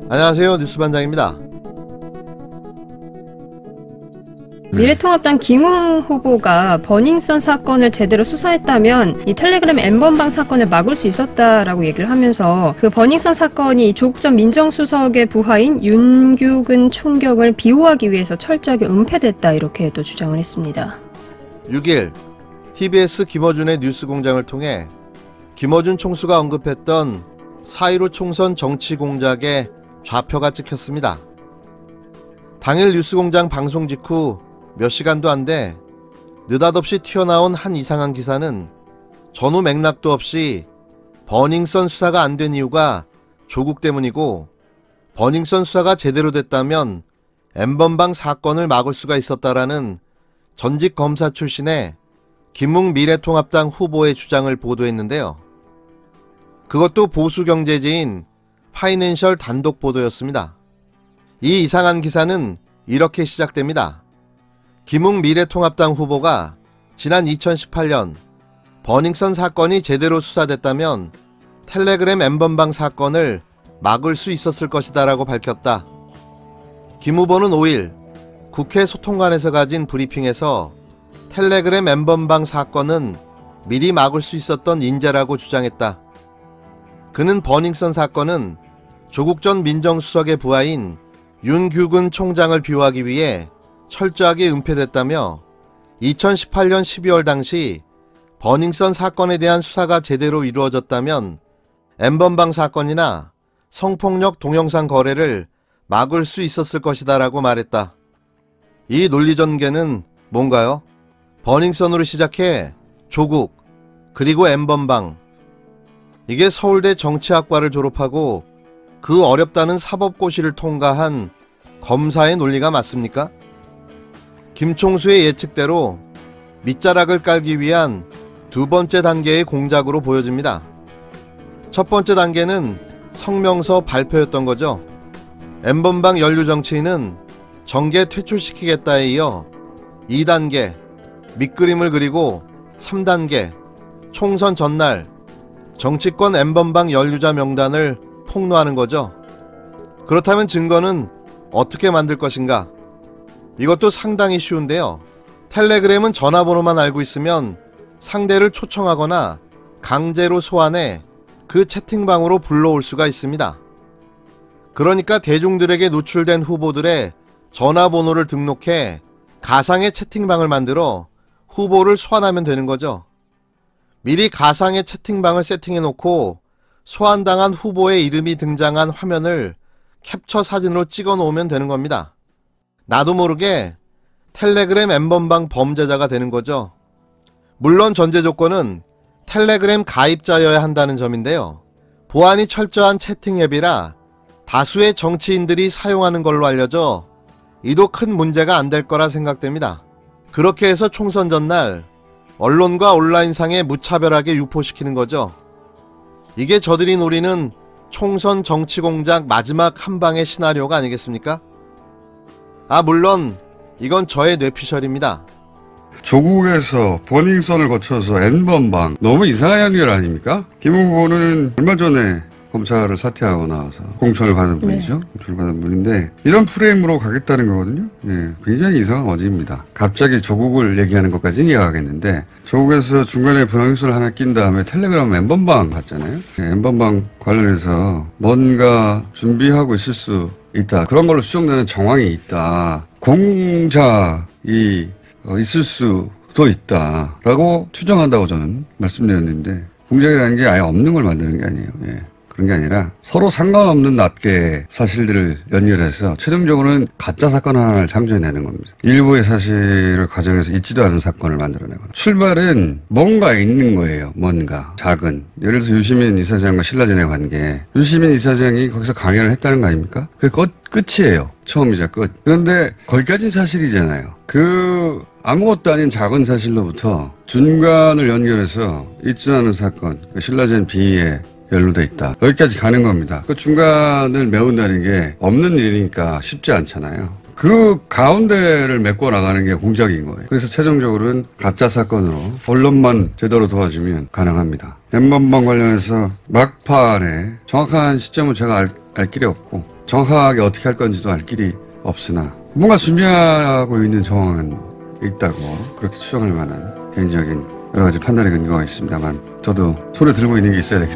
안녕하세요. 뉴스반장입니다. 미래통합당 김웅 후보가 버닝썬 사건을 제대로 수사했다면 이 텔레그램 N번방 사건을 막을 수 있었다라고 얘기를 하면서 그 버닝썬 사건이 조국 전 민정수석의 부하인 윤규근 총경을 비호하기 위해서 철저하게 은폐됐다 이렇게 또 주장을 했습니다. 6일 TBS 김어준의 뉴스공장을 통해 김어준 총수가 언급했던 4.15 총선 정치공작의 좌표가 찍혔습니다. 당일 뉴스공장 방송 직후 몇 시간도 안 돼 느닷없이 튀어나온 한 이상한 기사는 전후 맥락도 없이 버닝썬 수사가 안 된 이유가 조국 때문이고 버닝썬 수사가 제대로 됐다면 N번방 사건을 막을 수가 있었다라는 전직 검사 출신의 김웅 미래통합당 후보의 주장을 보도했는데요. 그것도 보수 경제지인 파이낸셜 단독 보도였습니다. 이 이상한 기사는 이렇게 시작됩니다. 김웅 미래통합당 후보가 지난 2018년 버닝썬 사건이 제대로 수사됐다면 텔레그램 N번방 사건을 막을 수 있었을 것이다 라고 밝혔다. 김 후보는 5일 국회 소통관에서 가진 브리핑에서 텔레그램 N번방 사건은 미리 막을 수 있었던 인재라고 주장했다. 그는 버닝썬 사건은 조국 전 민정수석의 부하인 윤규근 총장을 비호하기 위해 철저하게 은폐됐다며 2018년 12월 당시 버닝썬 사건에 대한 수사가 제대로 이루어졌다면 N번방 사건이나 성폭력 동영상 거래를 막을 수 있었을 것이다 라고 말했다. 이 논리전개는 뭔가요? 버닝썬으로 시작해 조국, 그리고 N번방. 이게 서울대 정치학과를 졸업하고 그 어렵다는 사법고시를 통과한 검사의 논리가 맞습니까? 김 총수의 예측대로 밑자락을 깔기 위한 두 번째 단계의 공작으로 보여집니다. 첫 번째 단계는 성명서 발표였던 거죠. N번방 연루 정치인은 정계 퇴출시키겠다에 이어 2단계 밑그림을 그리고 3단계 총선 전날 정치권 N번방 연루자 명단을 폭로하는 거죠. 그렇다면 증거는 어떻게 만들 것인가? 이것도 상당히 쉬운데요. 텔레그램은 전화번호만 알고 있으면 상대를 초청하거나 강제로 소환해 그 채팅방으로 불러올 수가 있습니다. 그러니까 대중들에게 노출된 후보들의 전화번호를 등록해 가상의 채팅방을 만들어 후보를 소환하면 되는 거죠. 미리 가상의 채팅방을 세팅해놓고 소환당한 후보의 이름이 등장한 화면을 캡처 사진으로 찍어 놓으면 되는 겁니다. 나도 모르게 텔레그램 N번방 범죄자가 되는 거죠. 물론 전제 조건은 텔레그램 가입자여야 한다는 점인데요. 보안이 철저한 채팅 앱이라 다수의 정치인들이 사용하는 걸로 알려져 이도 큰 문제가 안 될 거라 생각됩니다. 그렇게 해서 총선 전날 언론과 온라인상에 무차별하게 유포시키는 거죠. 이게 저들이 노리는 총선 정치공작 마지막 한 방의 시나리오가 아니겠습니까? 물론 이건 저의 뇌피셜입니다. 조국에서 버닝썬을 거쳐서 N번방, 너무 이상한 연결 아닙니까? 김 후보는 얼마 전에 검찰을 사퇴하고 나와서 공천을 받은 분이죠. 공천을 받은 분인데 이런 프레임으로 가겠다는 거거든요. 예, 굉장히 이상한 어지입니다. 갑자기 조국을 얘기하는 것까지는 이해하겠는데 조국에서 중간에 버닝썬을 하나 낀 다음에 텔레그램 N번방 갔잖아요. 예, N번방 관련해서 뭔가 준비하고 있을 수 있다. 그런 걸로 수정되는 정황이 있다. 공작이 있을 수도 있다라고 추정한다고 저는 말씀드렸는데 공작이라는 게 아예 없는 걸 만드는 게 아니에요. 예. 그런 게 아니라 서로 상관없는 낱개의 사실들을 연결해서 최종적으로는 가짜 사건 하나를 창조해내는 겁니다. 일부의 사실을 가정해서 있지도 않은 사건을 만들어내거나. 출발은 뭔가 있는 거예요. 뭔가 작은. 예를 들어서 유시민 이사장과 신라젠의 관계. 유시민 이사장이 거기서 강연을 했다는 거 아닙니까? 그게 끝이에요. 처음이자 끝. 그런데 거기까지는 사실이잖아요. 아무것도 아닌 작은 사실로부터 중간을 연결해서 있지 않은 사건, 신라젠 비위에 연루돼 있다. 여기까지 가는 겁니다. 그 중간을 메운다는 게 없는 일이니까 쉽지 않잖아요. 그 가운데를 메꿔 나가는 게 공작인 거예요. 그래서 최종적으로는 가짜 사건으로 언론만 제대로 도와주면 가능합니다. N번방 관련해서 막판에 정확한 시점은 제가 알 길이 없고 정확하게 어떻게 할 건지도 알 길이 없으나 뭔가 준비하고 있는 정황은 있다고 그렇게 추정할 만한 개인적인 여러 가지 판단의 근거가 있습니다만 저도 손에 들고 있는 게 있어야 되기